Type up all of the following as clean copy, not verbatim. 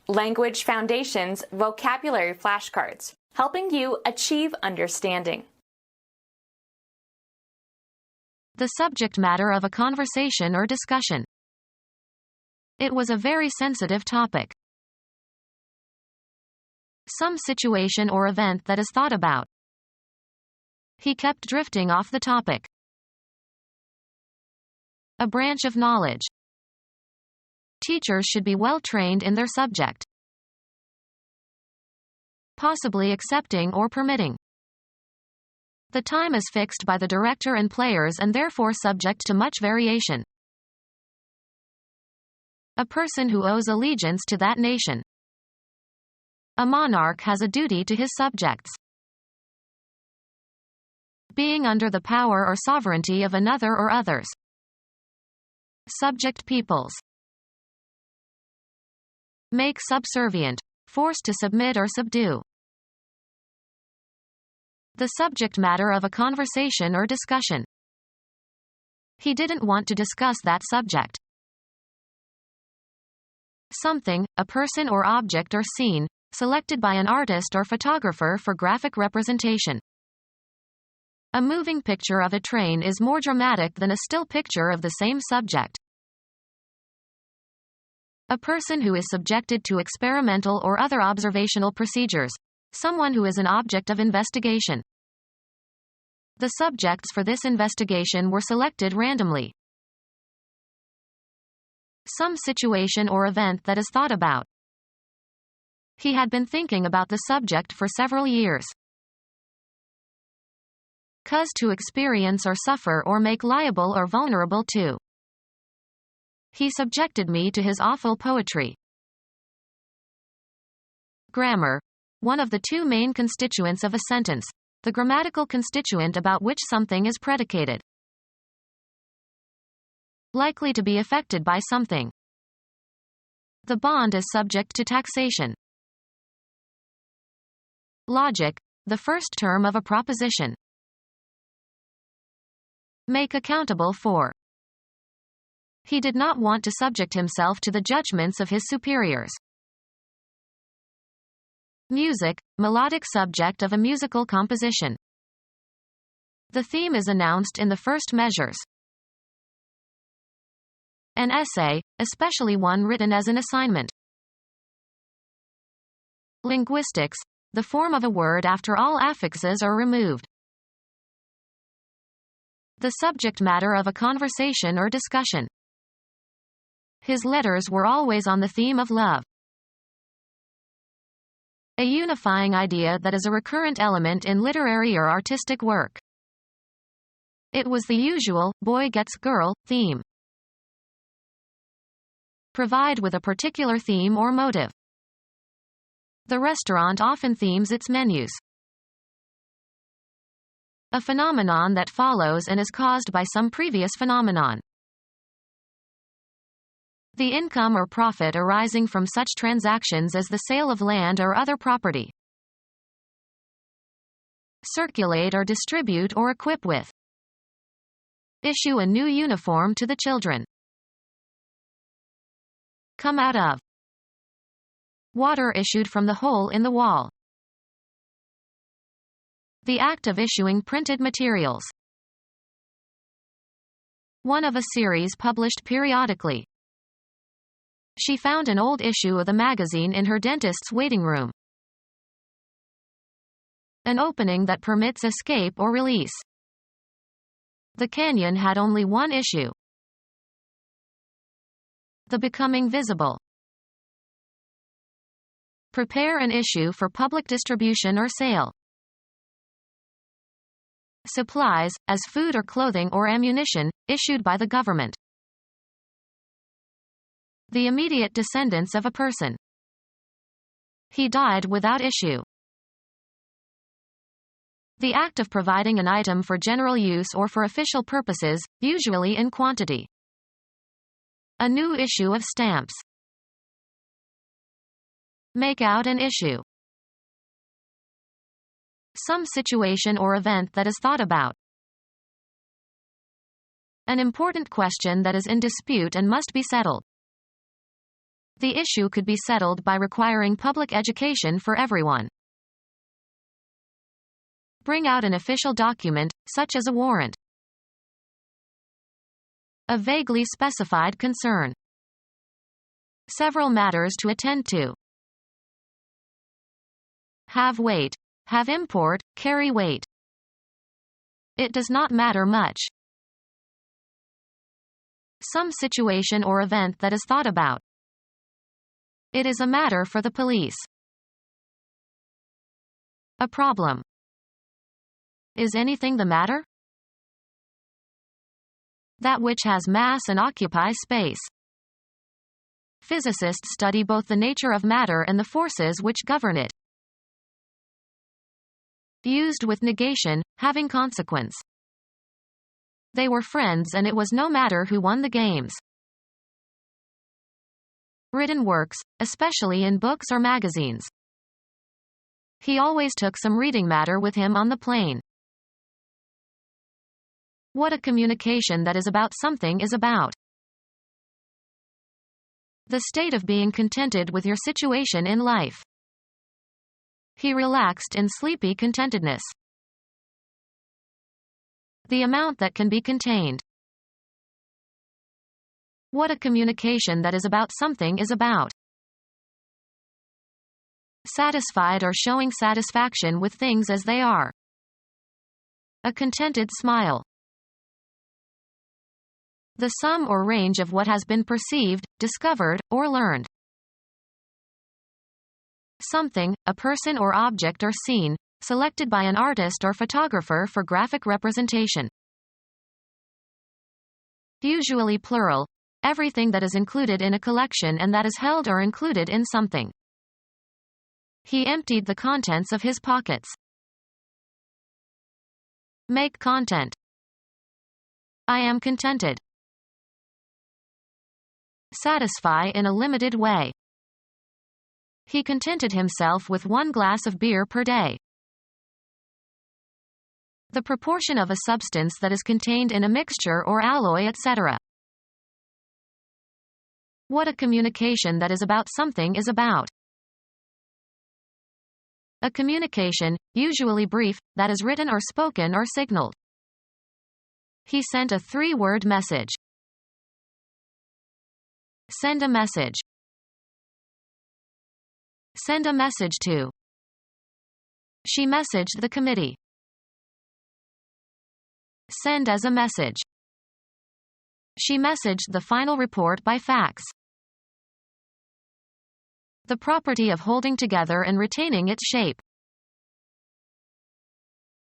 Language Foundations Vocabulary Flashcards, helping you achieve understanding. The subject matter of a conversation or discussion. It was a very sensitive topic. Some situation or event that is thought about. He kept drifting off the topic. A branch of knowledge. Teachers should be well trained in their subject. Possibly accepting or permitting. The time is fixed by the director and players and therefore subject to much variation. A person who owes allegiance to that nation. A monarch has a duty to his subjects. Being under the power or sovereignty of another or others. Subject peoples. Make subservient, forced to submit or subdue. The subject matter of a conversation or discussion. He didn't want to discuss that subject. Something, a person or object or scene, selected by an artist or photographer for graphic representation. A moving picture of a train is more dramatic than a still picture of the same subject. A person who is subjected to experimental or other observational procedures. Someone who is an object of investigation. The subjects for this investigation were selected randomly. Some situation or event that is thought about. He had been thinking about the subject for several years. Cause to experience or suffer or make liable or vulnerable to. He subjected me to his awful poetry. Grammar. One of the two main constituents of a sentence. The grammatical constituent about which something is predicated. Likely to be affected by something. The bond is subject to taxation. Logic. The first term of a proposition. Make accountable for. He did not want to subject himself to the judgments of his superiors. Music, melodic subject of a musical composition. The theme is announced in the first measures. An essay, especially one written as an assignment. Linguistics, the form of a word after all affixes are removed. The subject matter of a conversation or discussion. His letters were always on the theme of love. A unifying idea that is a recurrent element in literary or artistic work. It was the usual, boy gets girl, theme. Provide with a particular theme or motive. The restaurant often themes its menus. A phenomenon that follows and is caused by some previous phenomenon. The income or profit arising from such transactions as the sale of land or other property. Circulate or distribute or equip with. Issue a new uniform to the children. Come out of. Water issued from the hole in the wall. The act of issuing printed materials. One of a series published periodically. She found an old issue of the magazine in her dentist's waiting room. An opening that permits escape or release. The canyon had only one issue. The becoming visible. Prepare an issue for public distribution or sale. Supplies, as food or clothing or ammunition, issued by the government. The immediate descendants of a person. He died without issue. The act of providing an item for general use or for official purposes, usually in quantity. A new issue of stamps. Make out an issue. Some situation or event that is thought about. An important question that is in dispute and must be settled. The issue could be settled by requiring public education for everyone. Bring out an official document, such as a warrant. A vaguely specified concern. Several matters to attend to. Have weight. Have import, carry weight. It does not matter much. Some situation or event that is thought about. It is a matter for the police. A problem. Is anything the matter? That which has mass and occupies space. Physicists study both the nature of matter and the forces which govern it. Used with negation, having consequence. They were friends and it was no matter who won the games. Written works, especially in books or magazines. He always took some reading matter with him on the plane. What a communication that is about something is about. The state of being contented with your situation in life. He relaxed in sleepy contentedness. The amount that can be contained. What a communication that is about something is about. Satisfied or showing satisfaction with things as they are. A contented smile. The sum or range of what has been perceived, discovered, or learned. Something, a person or object or scene, selected by an artist or photographer for graphic representation. Usually plural. Everything that is included in a collection and that is held or included in something. He emptied the contents of his pockets. Make content. I am contented. Satisfy in a limited way. He contented himself with 1 glass of beer per day. The proportion of a substance that is contained in a mixture or alloy, etc. What a communication that is about something is about. A communication, usually brief, that is written or spoken or signaled. He sent a 3-word message. Send a message. Send a message to. She messaged the committee. Send as a message. She messaged the final report by fax. The property of holding together and retaining its shape.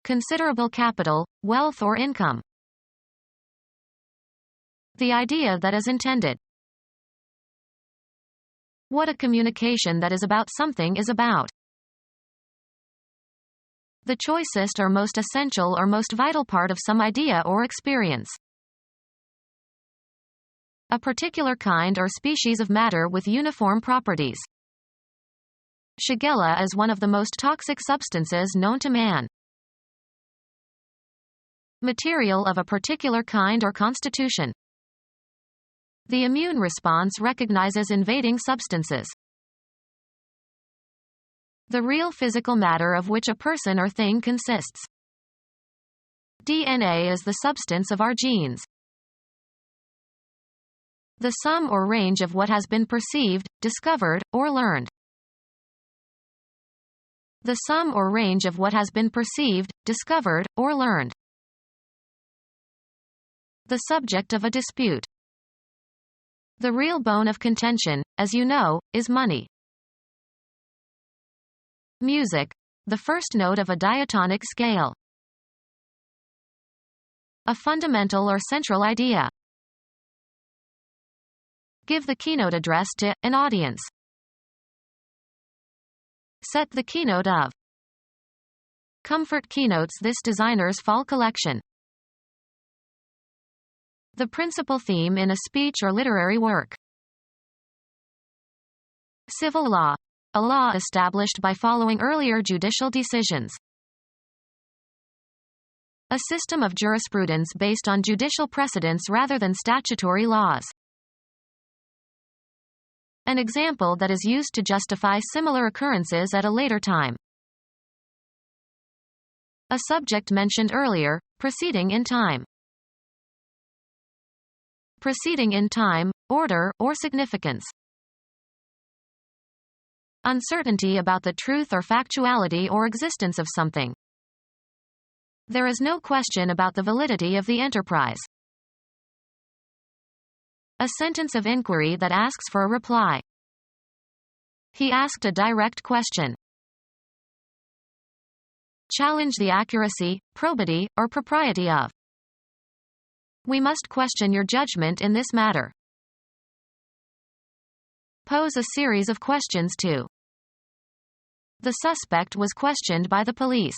Considerable capital, wealth or income. The idea that is intended. What a communication that is about something is about. The choicest or most essential or most vital part of some idea or experience. A particular kind or species of matter with uniform properties. Shigella is one of the most toxic substances known to man. Material of a particular kind or constitution. The immune response recognizes invading substances. The real physical matter of which a person or thing consists. DNA is the substance of our genes. The sum or range of what has been perceived, discovered, or learned. The sum or range of what has been perceived, discovered, or learned. The subject of a dispute. The real bone of contention, as you know, is money. Music. The first note of a diatonic scale. A fundamental or central idea. Give the keynote address to an audience. Set the keynote of. Comfort keynotes this designer's fall collection. The principal theme in a speech or literary work. Civil law. A law established by following earlier judicial decisions. A system of jurisprudence based on judicial precedents rather than statutory laws. An example that is used to justify similar occurrences at a later time. A subject mentioned earlier, proceeding in time. Proceeding in time, order, or significance. Uncertainty about the truth or factuality or existence of something. There is no question about the validity of the enterprise. A sentence of inquiry that asks for a reply. He asked a direct question. Challenge the accuracy, probity, or propriety of. We must question your judgment in this matter. Pose a series of questions to. The suspect was questioned by the police.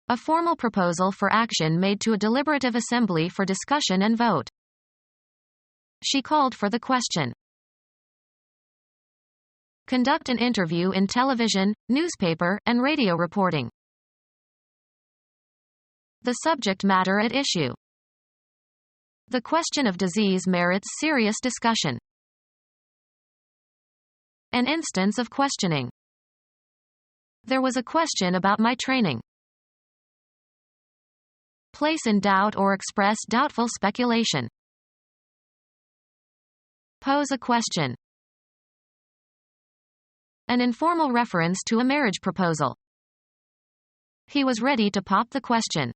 A formal proposal for action made to a deliberative assembly for discussion and vote. She called for the question. Conduct an interview in television, newspaper, and radio reporting. The subject matter at issue. The question of disease merits serious discussion. An instance of questioning. There was a question about my training. Place in doubt or express doubtful speculation. Pose a question. An informal reference to a marriage proposal. He was ready to pop the question.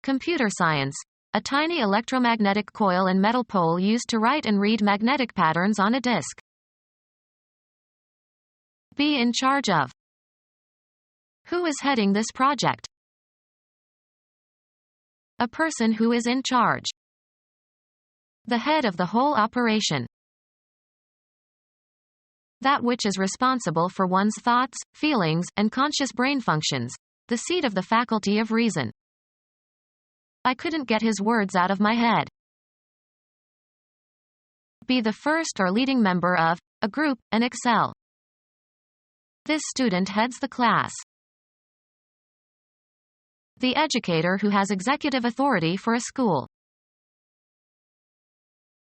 Computer science. A tiny electromagnetic coil and metal pole used to write and read magnetic patterns on a disk. Be in charge of. Who is heading this project? A person who is in charge. The head of the whole operation. That which is responsible for one's thoughts, feelings, and conscious brain functions. The seat of the faculty of reason. I couldn't get his words out of my head. Be the first or leading member of a group and excel. This student heads the class. The educator who has executive authority for a school.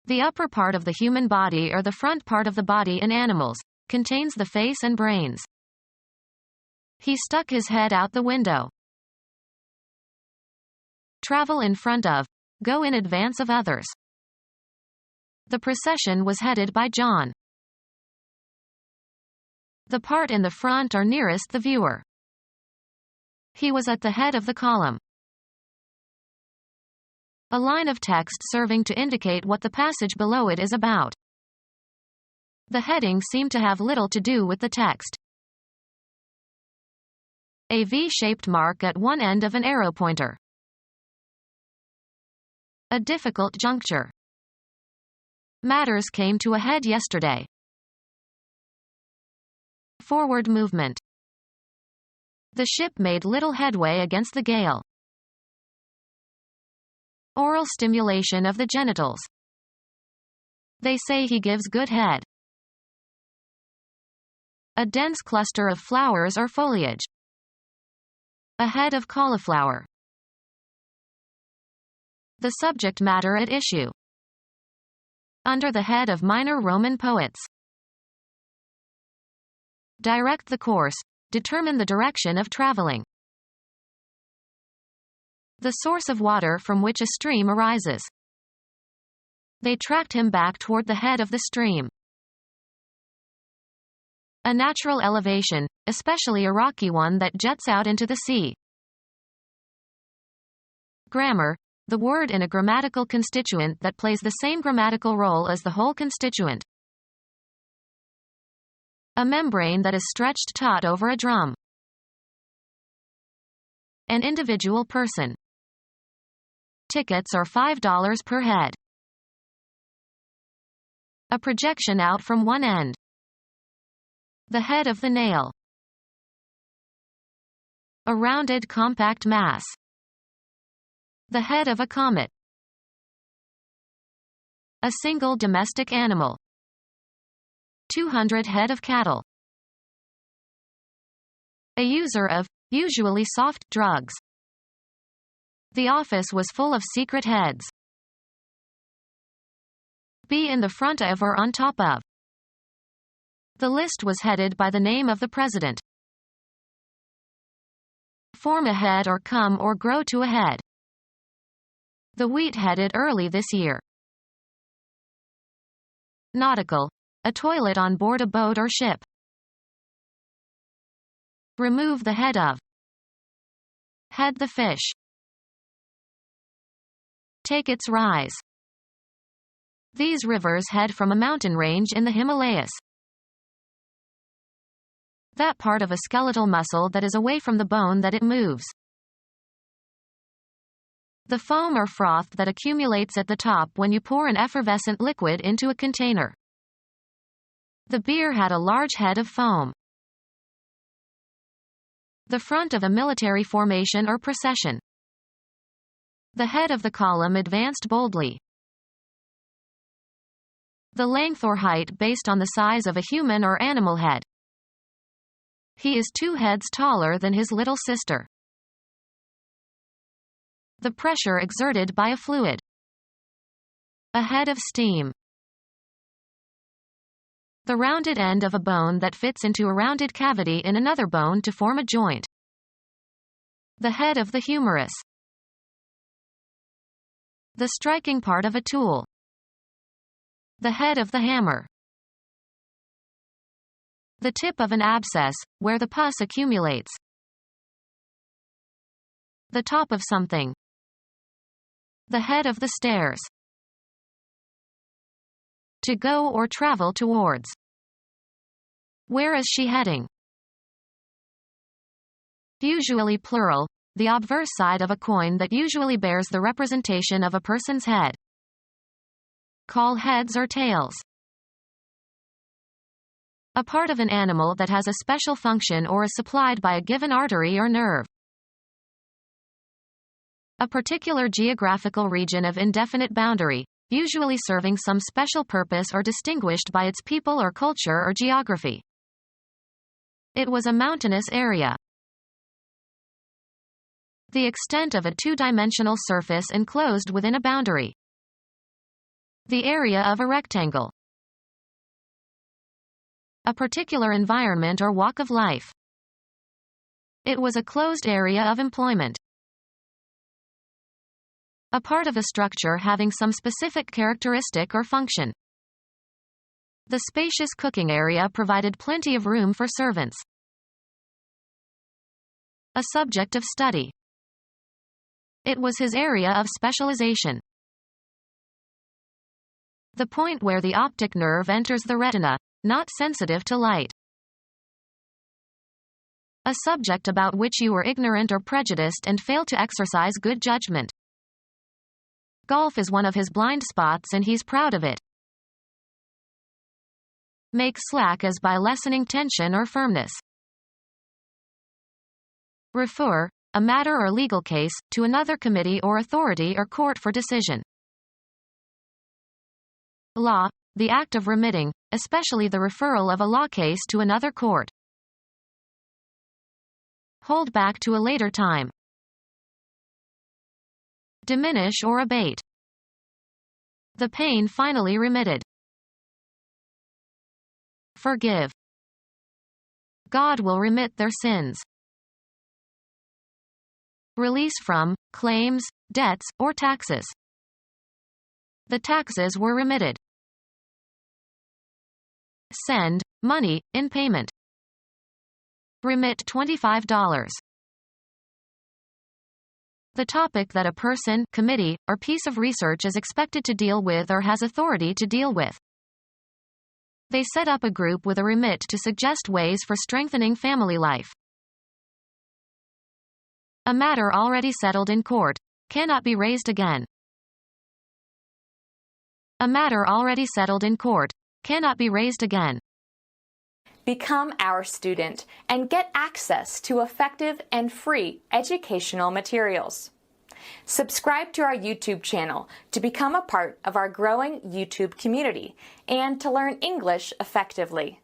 The upper part of the human body or the front part of the body in animals contains the face and brains. He stuck his head out the window. Travel in front of. Go in advance of others. The procession was headed by John. The part in the front or nearest the viewer. He was at the head of the column. A line of text serving to indicate what the passage below it is about. The heading seemed to have little to do with the text. A V-shaped mark at one end of an arrow pointer. A difficult juncture. Matters came to a head yesterday. Forward movement. The ship made little headway against the gale. Oral stimulation of the genitals. They say he gives good head. A dense cluster of flowers or foliage. A head of cauliflower. The subject matter at issue. Under the head of minor Roman poets. Direct the course. Determine the direction of traveling. The source of water from which a stream arises. They tracked him back toward the head of the stream. A natural elevation, especially a rocky one that jets out into the sea. Grammar. The word in a grammatical constituent that plays the same grammatical role as the whole constituent. A membrane that is stretched taut over a drum. An individual person. Tickets are $5 per head. A projection out from one end. The head of the nail. A rounded compact mass. The head of a comet. A single domestic animal. 200 head of cattle. A user of, usually soft, drugs. The office was full of secret heads. be in the front of or on top of. The list was headed by the name of the president. Form a head or come or grow to a head. The wheat headed early this year. Nautical. A toilet on board a boat or ship. Remove the head of. Head the fish. Take its rise. These rivers head from a mountain range in the Himalayas. That part of a skeletal muscle that is away from the bone that it moves. The foam or froth that accumulates at the top when you pour an effervescent liquid into a container. The beer had a large head of foam. The front of a military formation or procession. The head of the column advanced boldly. The length or height based on the size of a human or animal head. He is 2 heads taller than his little sister. The pressure exerted by a fluid. A head of steam. The rounded end of a bone that fits into a rounded cavity in another bone to form a joint. The head of the humerus. The striking part of a tool. The head of the hammer. The tip of an abscess, where the pus accumulates. The top of something. The head of the stairs. To go or travel towards. Where is she heading? Usually plural, the obverse side of a coin that usually bears the representation of a person's head. Call heads or tails. A part of an animal that has a special function or is supplied by a given artery or nerve. A particular geographical region of indefinite boundary, usually serving some special purpose or distinguished by its people or culture or geography. It was a mountainous area. The extent of a 2-dimensional surface enclosed within a boundary. The area of a rectangle. A particular environment or walk of life. It was a closed area of employment. A part of a structure having some specific characteristic or function. The spacious cooking area provided plenty of room for servants. A subject of study. It was his area of specialization. The point where the optic nerve enters the retina, not sensitive to light. A subject about which you were ignorant or prejudiced and fail to exercise good judgment. Golf is one of his blind spots and he's proud of it. Make slack as by lessening tension or firmness. Refer, a matter or legal case, to another committee or authority or court for decision. Law, the act of remitting, especially the referral of a law case to another court. Hold back to a later time. Diminish or abate. The pain finally remitted. Forgive. God will remit their sins. Release from, claims, debts, or taxes. The taxes were remitted. Send, money, in payment. Remit $25. The topic that a person, committee, or piece of research is expected to deal with or has authority to deal with. They set up a group with a remit to suggest ways for strengthening family life. A matter already settled in court, cannot be raised again. A matter already settled in court, cannot be raised again. Become our student and get access to effective and free educational materials. Subscribe to our YouTube channel to become a part of our growing YouTube community and to learn English effectively.